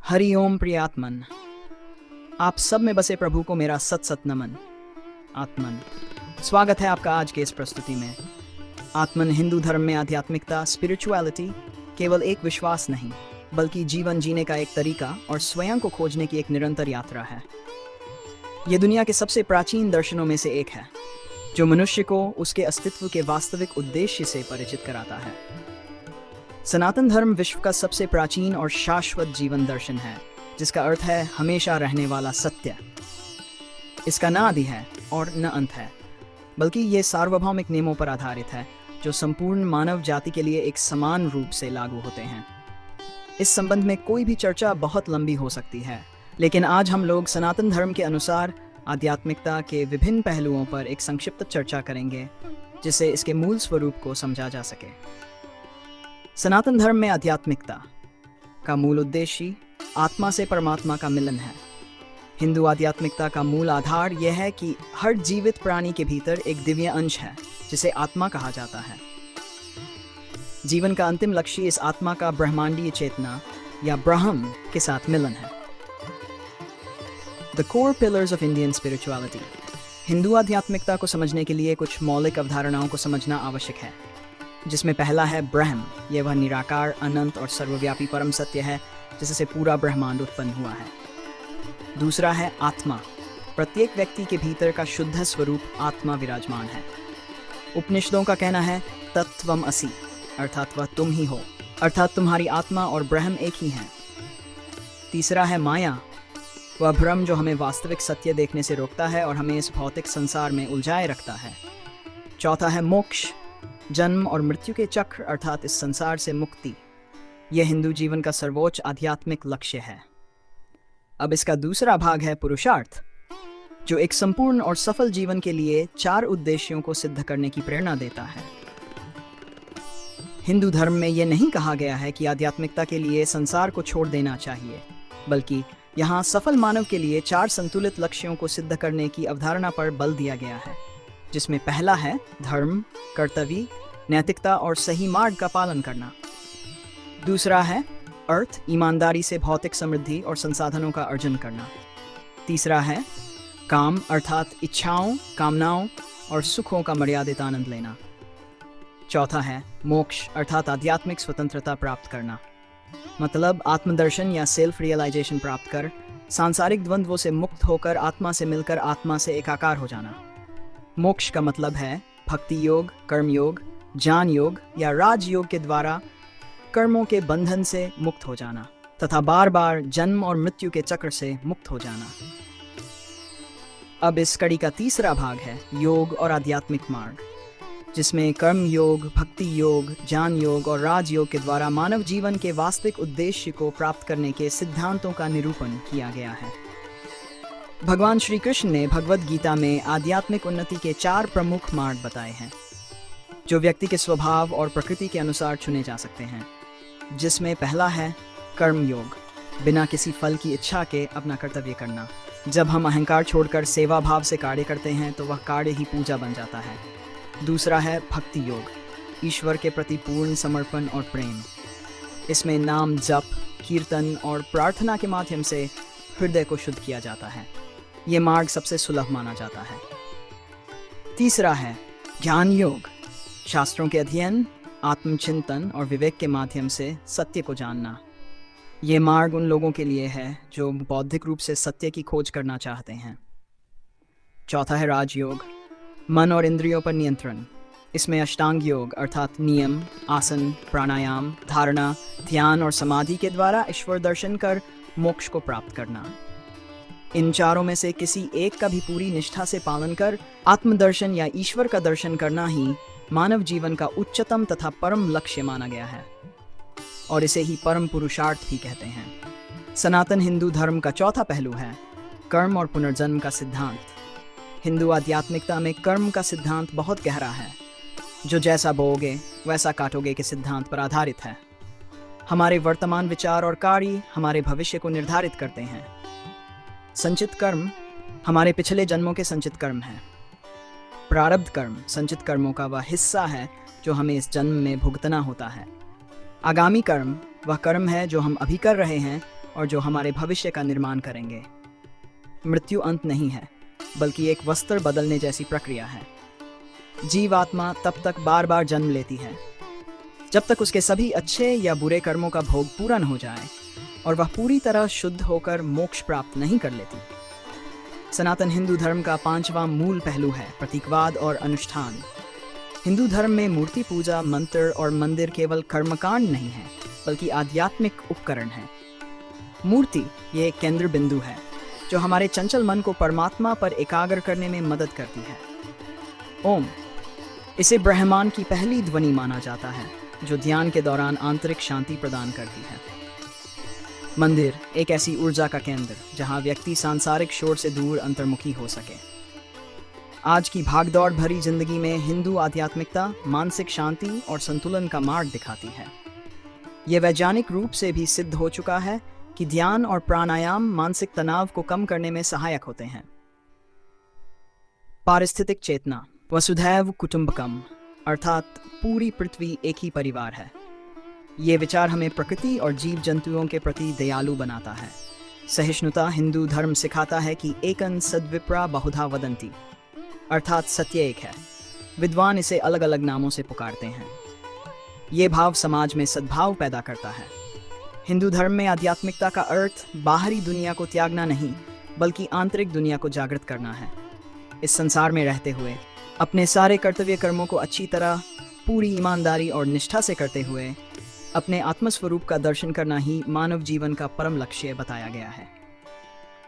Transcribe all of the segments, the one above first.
हरि ओम प्रियात्मन। आप सब में बसे प्रभु को मेरा सत सत नमन। आत्मन, स्वागत है आपका आज के इस प्रस्तुति में। आत्मन हिंदू धर्म में आध्यात्मिकता, स्पिरिचुअलिटी केवल एक विश्वास नहीं, बल्कि जीवन जीने का एक तरीका और स्वयं को खोजने की एक निरंतर यात्रा है। ये दुनिया के सबसे प्राचीन दर्शनों में से एक है, जो मनुष्य को उसके अस्तित्व के वास्तविक उद्देश्य से परिचित कराता है। सनातन धर्म विश्व का सबसे प्राचीन और शाश्वत जीवन दर्शन है, जिसका अर्थ है हमेशा रहने वाला सत्य। इसका न आदि है और न अंत है, बल्कि ये सार्वभौमिक नियमों पर आधारित है, जो संपूर्ण मानव जाति के लिए एक समान रूप से लागू होते हैं। इस संबंध में कोई भी चर्चा बहुत लंबी हो सकती है, लेकिन आज हम लोग सनातन धर्म के अनुसार आध्यात्मिकता के विभिन्न पहलुओं पर एक संक्षिप्त चर्चा करेंगे, जिससे इसके मूल स्वरूप को समझा जा सके। सनातन धर्म में आध्यात्मिकता का मूल उद्देश्य आत्मा से परमात्मा का मिलन है। हिंदू आध्यात्मिकता का मूल आधार यह है कि हर जीवित प्राणी के भीतर एक दिव्य अंश है, जिसे आत्मा कहा जाता है। जीवन का अंतिम लक्ष्य इस आत्मा का ब्रह्मांडीय चेतना या ब्रह्म के साथ मिलन है। The core pillars of Indian spirituality. Hindu आध्यात्मिकता को समझने के लिए कुछ मौलिक अवधारणाओं को समझना आवश्यक है, जिसमें पहला है ब्रह्म। यह वह निराकार, अनंत और सर्वव्यापी परम सत्य है, जिससे पूरा ब्रह्मांड उत्पन्न हुआ है। दूसरा है आत्मा। प्रत्येक व्यक्ति के भीतर का शुद्ध स्वरूप आत्मा विराजमान है। उपनिषदों का कहना है तत्त्वम असि, अर्थात वह तुम ही हो, अर्थात तुम्हारी आत्मा और ब्रह्म एक ही हैं। तीसरा है माया। वह भ्रम जो हमें वास्तविक सत्य देखने से रोकता है और हमें इस भौतिक संसार में उलझाए रखता है। चौथा है मोक्ष, जन्म और मृत्यु के चक्र अर्थात इस संसार से मुक्ति। यह हिंदू जीवन का सर्वोच्च आध्यात्मिक लक्ष्य है। अब इसका दूसरा भाग है पुरुषार्थ, जो एक संपूर्ण और सफल जीवन के लिए 4 उद्देश्यों को सिद्ध करने की प्रेरणा देता है। हिंदू धर्म में यह नहीं कहा गया है कि आध्यात्मिकता के लिए संसार को छोड़ देना चाहिए, बल्कि यहाँ सफल मानव के लिए 4 संतुलित लक्ष्यों को सिद्ध करने की अवधारणा पर बल दिया गया है, जिसमें पहला है धर्म, कर्तव्य, नैतिकता और सही मार्ग का पालन करना। दूसरा है अर्थ, ईमानदारी से भौतिक समृद्धि और संसाधनों का अर्जन करना। तीसरा है काम, अर्थात इच्छाओं, कामनाओं और सुखों का मर्यादित आनंद लेना। चौथा है मोक्ष, अर्थात आध्यात्मिक स्वतंत्रता प्राप्त करना, मतलब आत्मदर्शन या सेल्फ रियलाइजेशन प्राप्त कर सांसारिक द्वंद्वों से मुक्त होकर आत्मा से मिलकर आत्मा से एकाकार हो जाना। मोक्ष का मतलब है भक्ति योग, कर्म योग, ज्ञान योग या राज योग के द्वारा कर्मों के बंधन से मुक्त हो जाना तथा बार बार जन्म और मृत्यु के चक्र से मुक्त हो जाना। अब इस कड़ी का तीसरा भाग है योग और आध्यात्मिक मार्ग, जिसमें कर्म योग, भक्ति योग, ज्ञान योग और राज योग के द्वारा मानव जीवन के वास्तविक उद्देश्य को प्राप्त करने के सिद्धांतों का निरूपण किया गया है। भगवान श्री कृष्ण ने भगवद गीता में आध्यात्मिक उन्नति के 4 प्रमुख मार्ग बताए हैं, जो व्यक्ति के स्वभाव और प्रकृति के अनुसार चुने जा सकते हैं। जिसमें पहला है कर्म योग, बिना किसी फल की इच्छा के अपना कर्तव्य करना। जब हम अहंकार छोड़कर सेवा भाव से कार्य करते हैं तो वह कार्य ही पूजा बन जाता है। दूसरा है भक्ति योग, ईश्वर के प्रति पूर्ण समर्पण और प्रेम। इसमें नाम जप, कीर्तन और प्रार्थना के माध्यम से हृदय को शुद्ध किया जाता है। ये मार्ग सबसे सुलभ माना जाता है। तीसरा है ज्ञान योग, शास्त्रों के अध्ययन, आत्मचिंतन और विवेक के माध्यम से सत्य को जानना। ये मार्ग उन लोगों के लिए है जो बौद्धिक रूप से सत्य की खोज करना चाहते हैं। चौथा है राजयोग, मन और इंद्रियों पर नियंत्रण। इसमें अष्टांग योग अर्थात नियम, आसन, प्राणायाम, धारणा, ध्यान और समाधि के द्वारा ईश्वर दर्शन कर मोक्ष को प्राप्त करना। इन 4 में से किसी एक का भी पूरी निष्ठा से पालन कर आत्मदर्शन या ईश्वर का दर्शन करना ही मानव जीवन का उच्चतम तथा परम लक्ष्य माना गया है, और इसे ही परम पुरुषार्थ भी कहते हैं। सनातन हिंदू धर्म का चौथा पहलू है कर्म और पुनर्जन्म का सिद्धांत। हिंदू आध्यात्मिकता में कर्म का सिद्धांत बहुत गहरा है, जो जैसा बोओगे वैसा काटोगे के सिद्धांत पर आधारित है। हमारे वर्तमान विचार और कार्य हमारे भविष्य को निर्धारित करते हैं। संचित कर्म हमारे पिछले जन्मों के संचित कर्म हैं। प्रारब्ध कर्म संचित कर्मों का वह हिस्सा है जो हमें इस जन्म में भुगतना होता है। आगामी कर्म वह कर्म है जो हम अभी कर रहे हैं और जो हमारे भविष्य का निर्माण करेंगे। मृत्यु अंत नहीं है, बल्कि एक वस्त्र बदलने जैसी प्रक्रिया है। जीवात्मा तब तक बार बार जन्म लेती है जब तक उसके सभी अच्छे या बुरे कर्मों का भोग पूरा न हो जाए और वह पूरी तरह शुद्ध होकर मोक्ष प्राप्त नहीं कर लेती। सनातन हिंदू धर्म का 5वां मूल पहलू है प्रतीकवाद और अनुष्ठान। हिंदू धर्म में मूर्ति पूजा, मंत्र और मंदिर केवल कर्मकांड नहीं है, बल्कि आध्यात्मिक उपकरण है। मूर्ति ये एक केंद्र बिंदु है जो हमारे चंचल मन को परमात्मा पर एकाग्र करने में मदद करती है। ओम इसे ब्रह्मांड की पहली ध्वनि माना जाता है, जो ध्यान के दौरान आंतरिक शांति प्रदान करती है। मंदिर एक ऐसी ऊर्जा का केंद्र जहां व्यक्ति सांसारिक शोर से दूर अंतर्मुखी हो सके। आज की भागदौड़ भरी जिंदगी में हिंदू आध्यात्मिकता मानसिक शांति और संतुलन का मार्ग दिखाती है। यह वैज्ञानिक रूप से भी सिद्ध हो चुका है कि ध्यान और प्राणायाम मानसिक तनाव को कम करने में सहायक होते हैं। पारिस्थितिक चेतना वसुधैव कुटुंबकम अर्थात पूरी पृथ्वी एक ही परिवार है। ये विचार हमें प्रकृति और जीव जंतुओं के प्रति दयालु बनाता है। सहिष्णुता हिंदू धर्म सिखाता है कि एकं सद्विप्रा बहुधा वदन्ति अर्थात सत्य एक है। विद्वान इसे अलग अलग नामों से पुकारते हैं। ये भाव समाज में सद्भाव पैदा करता है। हिंदू धर्म में आध्यात्मिकता का अर्थ बाहरी दुनिया को त्यागना नहीं, बल्कि आंतरिक दुनिया को जागृत करना है। इस संसार में रहते हुए अपने सारे कर्तव्य कर्मों को अच्छी तरह, पूरी ईमानदारी और निष्ठा से करते हुए अपने आत्मस्वरूप का दर्शन करना ही मानव जीवन का परम लक्ष्य बताया गया है।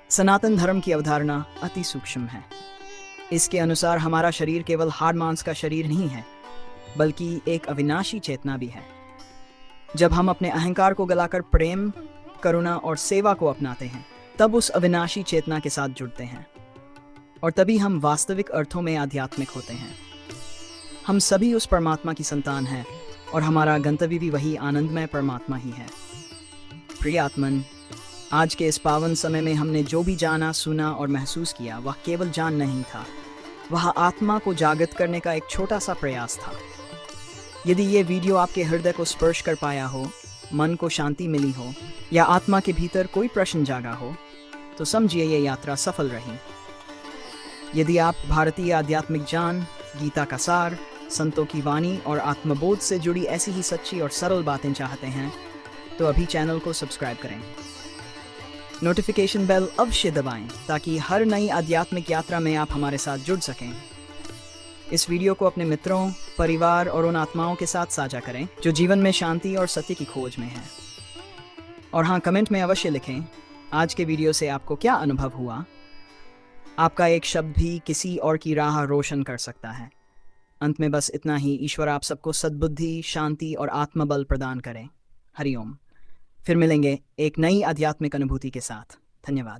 सनातन धर्म की अवधारणा अति सूक्ष्म है। इसके अनुसार हमारा शरीर केवल हाड़ मांस का शरीर नहीं है, बल्कि एक अविनाशी चेतना भी है। जब हम अपने अहंकार को गलाकर प्रेम, करुणा और सेवा को अपनाते हैं, तब उस अविनाशी चेतना के साथ जुड़ते हैं और तभी हम वास्तविक अर्थों में आध्यात्मिक होते हैं। हम सभी उस परमात्मा की संतान हैं और हमारा गंतव्य भी वही आनंदमय परमात्मा ही है। प्रिय आत्मन, आज के इस पावन समय में हमने जो भी जाना, सुना और महसूस किया, वह केवल जान नहीं था, वह आत्मा को जागृत करने का एक छोटा सा प्रयास था। यदि ये वीडियो आपके हृदय को स्पर्श कर पाया हो, मन को शांति मिली हो या आत्मा के भीतर कोई प्रश्न जागा हो, तो समझिए ये यात्रा सफल रही। यदि आप भारतीय आध्यात्मिक ज्ञान, गीता का सार, संतों की वाणी और आत्मबोध से जुड़ी ऐसी ही सच्ची और सरल बातें चाहते हैं, तो अभी चैनल को सब्सक्राइब करें। नोटिफिकेशन बेल अवश्य दबाएं ताकि हर नई आध्यात्मिक यात्रा में आप हमारे साथ जुड़ सकें। इस वीडियो को अपने मित्रों, परिवार और उन आत्माओं के साथ साझा करें जो जीवन में शांति और सत्य की खोज में हैं। और हाँ, कमेंट में अवश्य लिखें आज के वीडियो से आपको क्या अनुभव हुआ। आपका एक शब्द भी किसी और की राह रोशन कर सकता है। अंत में बस इतना ही। ईश्वर आप सबको सद्बुद्धि, शांति और आत्मबल प्रदान करें। हरिओम। फिर मिलेंगे एक नई आध्यात्मिक अनुभूति के साथ। धन्यवाद।